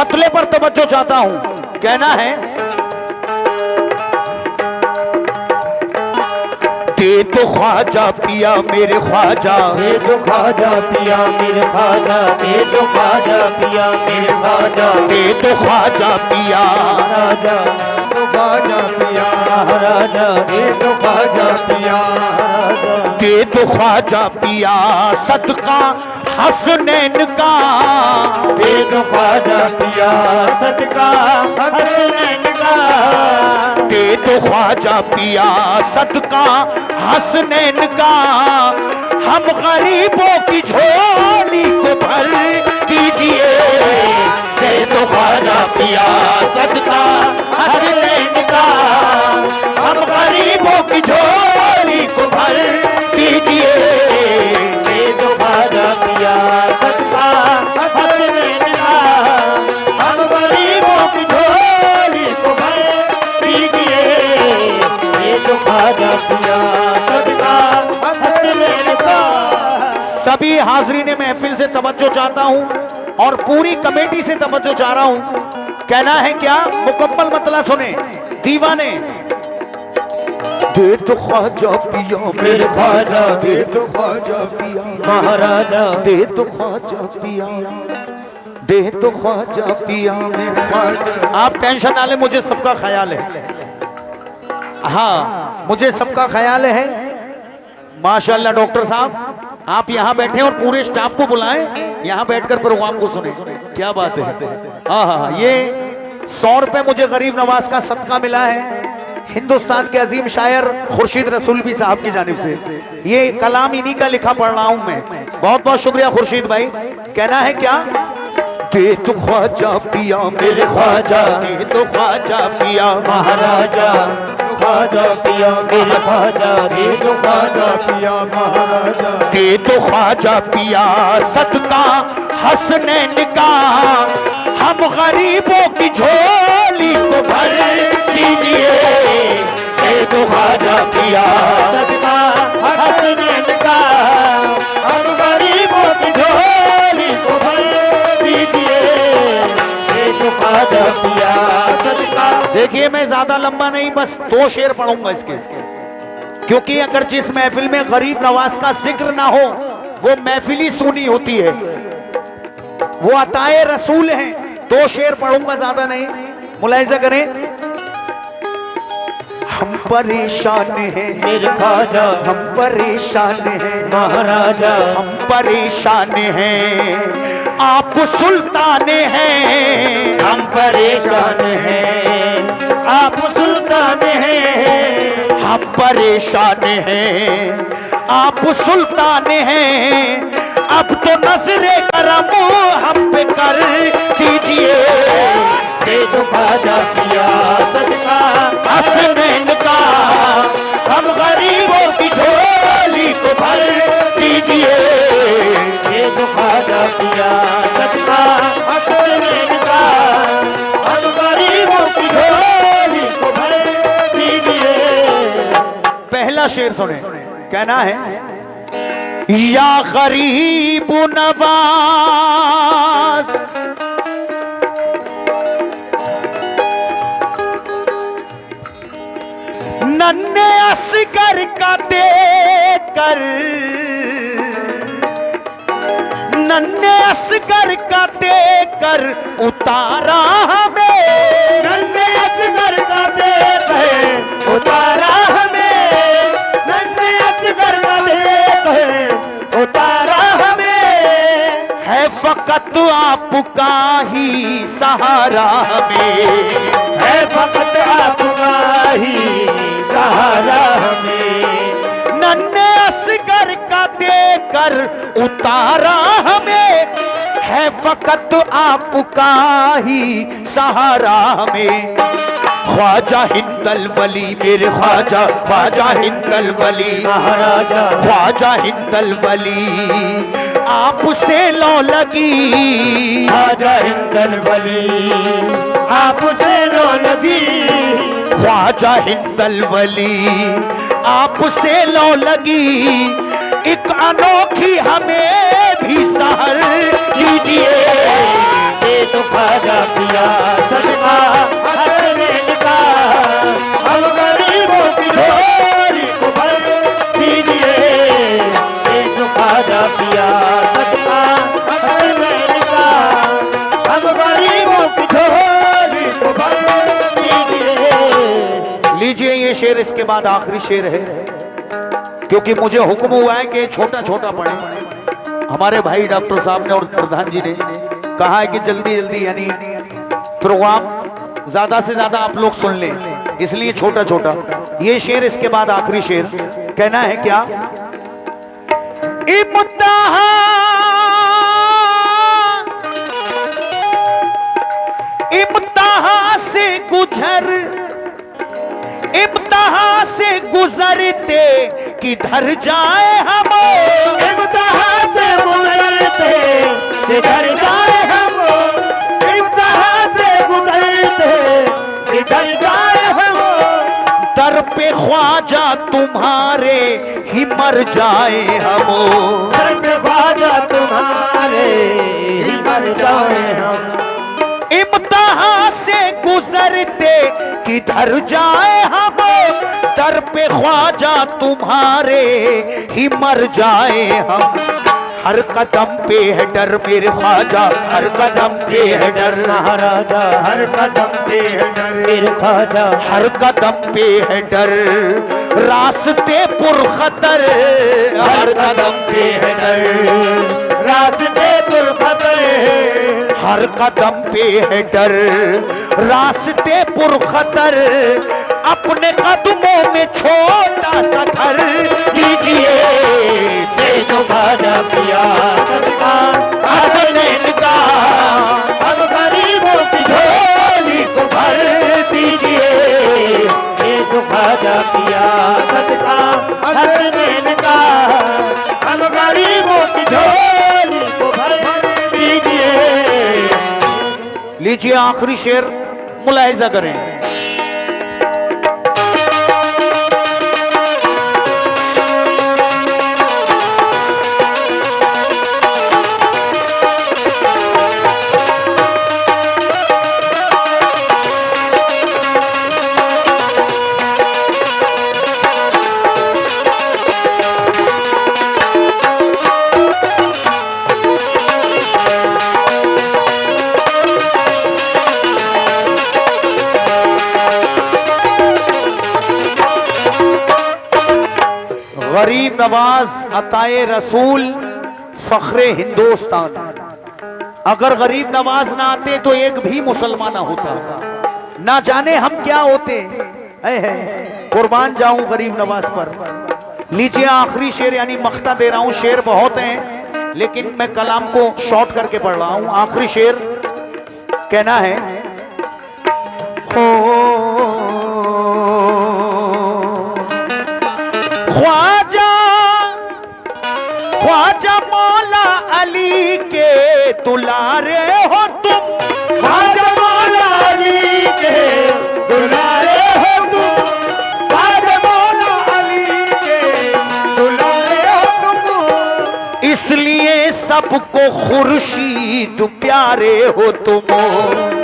मतले पर तवज्जो चाहता हूं। कहना है दे तो ख्वाजा पिया मेरे ख्वाजा, दे तो ख्वाजा पिया मेरे ख्वाजा, दे तो ख्वाजा पिया मेरे ख्वाजा, दे तो ख्वाजा पिया राजा, तो ख्वाजा पिया राजा, दे तो ख्वाजा पिया राजा, दे तो ख्वाजा पिया सदका हसनैन का, दे तो ख्वाजा पिया सदका हसनैन का, दे तो ख्वाजा पिया सदका हसनैन का, हम गरीबों की झोली को भर दीजिए। दे तो ख्वाजा पिया सदका हसनैन का, हम गरीबों की झोली को भर दीजिए। दे तो ख्वाजा पिया सदका हसनैन का, हम गरीबों की झोली को भर दीजिए। दे तो ख्वाजा पिया सदका हसनैन का। सभी हाजरीन महफिल से तवज्जो चाहता हूं और पूरी कमेटी से तवज्जो चाह रहा हूं। कहना है क्या, मुकम्मल मतला सुने दीवाने। दे तो ख्वाजा पिया मेरे ख्वाजा, दे तो ख्वाजा पिया महाराजा, दे तो ख्वाजा पिया, दे तो ख्वाजा पिया मेरे ख्वाजा। आप टेंशन ना ले, मुझे सबका ख्याल है। हाँ, मुझे सबका ख्याल है। माशाल्लाह डॉक्टर साहब, आप यहाँ बैठे और पूरे स्टाफ को बुलाएं, यहाँ बैठकर प्रोग्राम को सुने। क्या बात है। हाँ हाँ, ये 100 रुपए मुझे गरीब नवाज का सदका मिला है हिंदुस्तान के अजीम शायर खुर्शीद रसूलवी साहब की जानिब से। ये कलाम इन्हीं का लिखा पढ़ रहा हूं मैं। बहुत बहुत शुक्रिया खुर्शीद भाई। कहना है क्या, दे तो ख्वाजा पिया मेरे ख्वाजा, दे तो ख्वाजा पिया महाराजा, ख्वाजा पिया मेरे ख्वाजा, दे तो ख्वाजा पिया महाराजा, दे तो ख्वाजा पिया सदका हसनैन का, हम गरीबों की झोली को भर दीजिए। दे तो ख्वाजा पिया सदका हसनैन का, हम गरीबों की झोली को भर दीजिए। दे तो ख्वाजा पिया सदका। देखिए, मैं ज्यादा लंबा नहीं, बस 2 शेर पढ़ूंगा इसके, क्योंकि अगर जिस महफिल में गरीब नवाज का जिक्र ना हो वो महफिल ही सूनी होती है। वो अताए रसूल हैं। 2 शेर पढ़ूंगा, ज्यादा नहीं, मुलाहिजा करें। हम परेशान हैं मेरे ख्वाजा, हम परेशान हैं महाराजा, हम परेशान हैं, आप सुल्तान हैं। हम परेशान हैं, आप सुल्तान हैं। हम परेशान हैं, आप सुल्तान हैं, अब तो नजरे करम हम पे कर दीजिए। दे तो ख्वाजा पिया सदका हसनैन का, हम गरीबों की झोली को भर दीजिए। दे तो ख्वाजा पिया सदका हसनैन का, हम गरीबों की झोली को भर दीजिए। पहला शेर सुने। कहना है, या गरीब नवाज नन्हे असगर का देकर, नन्हे असगर का देकर उतारा हमें, नन्हे असगर का देकर उतारा हमें, नन्हे असगर का देकर उतारा हमें। है फकत आपका ही सहारा हमें, है फकत आपका ही सहारा हमें। नन्हे असगर का देकर उतारा हमें, है फकत आपका ही सहारा हमें। ख्वाजा हिंदल वली मेरे ख्वाजा, ख्वाजा हिंदल वली महाराजा, ख्वाजा हिंदल वली आपसे लौ लगी। ख्वाजा हिंदल वली आपसे लो लगी। ख्वाजा हिंदल वली आपसे लौ लगी, एक अनोखी हमें भी सहर कीजिए। दे तो ख्वाजा पिया सदका हसनैन का, हम गरीबों की झोली को भर दीजिए, ये तो ख्वाजा पिया सदका हसनैन का, हम गरीबों की झोली को भर दीजिए। लीजिए ये शेर, इसके बाद आखिरी शेर है, क्योंकि मुझे हुक्म हुआ है कि छोटा छोटा पढ़े। हमारे भाई डॉक्टर साहब ने और प्रधान जी ने कहा है कि जल्दी जल्दी यानी प्रोग्राम ज्यादा से ज्यादा आप लोग सुन लें, इसलिए छोटा छोटा ये शेर, इसके बाद आखिरी शेर। कहना है क्या? इम्तिहान इम्तिहान से गुजर, इम्तिहान से गुजरते किधर जाए हम, इम्तिहान से गुजरते किधर जाए हम, इम्तिहान से गुजरते किधर जाए हम, दर पे ख्वाजा तुम्हारे ही मर जाए हम, दर पे ख्वाजा तुम्हारे ही मर जाए हम, इम्तिहान से गुजरते किधर जाए हम, दर पे ख्वाजा तुम्हारे ही मर जाए हम, हर कदम पे है डर मेरे ख्वाजा, हर कदम पे है डर महाराजा, हर कदम पे है डर मेरे ख्वाजा, हर कदम पे है डर, रास्ते पुरखतर, हर कदम पे है डर, रास्ते पुरखतर, हर कदम पे है डर, रास्ते पुरखतर, अपने कदमों में छोटा सा घर दीजिए, ये तो ख्वाजा पिया सदका हसनैन का, हम गरीबों की झोली को भर दीजिए, ये तो ख्वाजा पिया सदका हसनैन का, हम गरीबों की झोली को भर दीजिए। लीजिए आखिरी शेर, मुलाहिजा करें। गरीब नवाज अताए रसूल फख्रे हिंदुस्तान, अगर गरीब नवाज ना आते तो एक भी मुसलमान ना होता, ना जाने हम क्या होते। कुर्बान जाऊं गरीब नवाज पर। लीजिए आखिरी शेर, यानी मख्ता दे रहा हूं, शेर बहुत हैं लेकिन मैं कलाम को शॉर्ट करके पढ़ रहा हूं। आखिरी शेर कहना है, ख्वाजा ख्वाजा मौला अली के दुलारे हो तुम, ख्वाजा मौला अली के दुलारे हो तुम, ख्वाजा मौला अली के दुलारे हो तुम, इसलिए सबको खुर्शीद प्यारे हो तुम,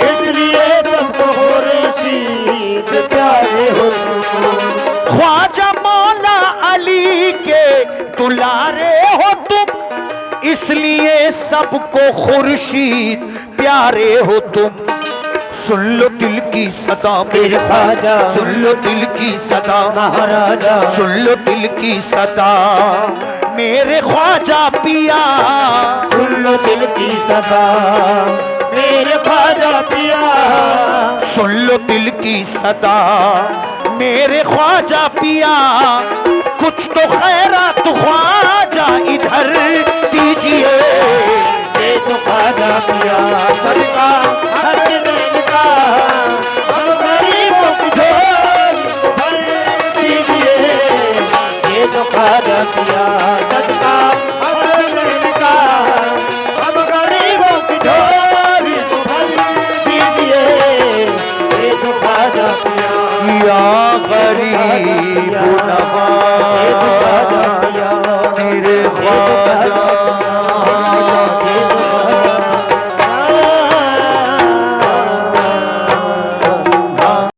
इसलिए सबको खुर्शीद प्यारे हो तुम, ख्वाजा मौला अली के दुलारे हो तुम, इसलिए सबको खुर्शीद प्यारे हो तुम। सुन लो दिल की सदा मेरे ख्वाजा, सुन लो दिल की सदा महाराजा, सुन लो दिल की सदा मेरे ख्वाजा पिया, सुन लो दिल की सदा मेरे ख्वाजा पिया, सुन लो दिल की सदा मेरे ख्वाजा पिया, कुछ तो खैरात ख्वाजा इधर दीजिए, ये तो ख्वाजा पिया सदका हसनैन का, हम गरीबों की झोली को भर दीजिए, ये तो ख्वाजा पिया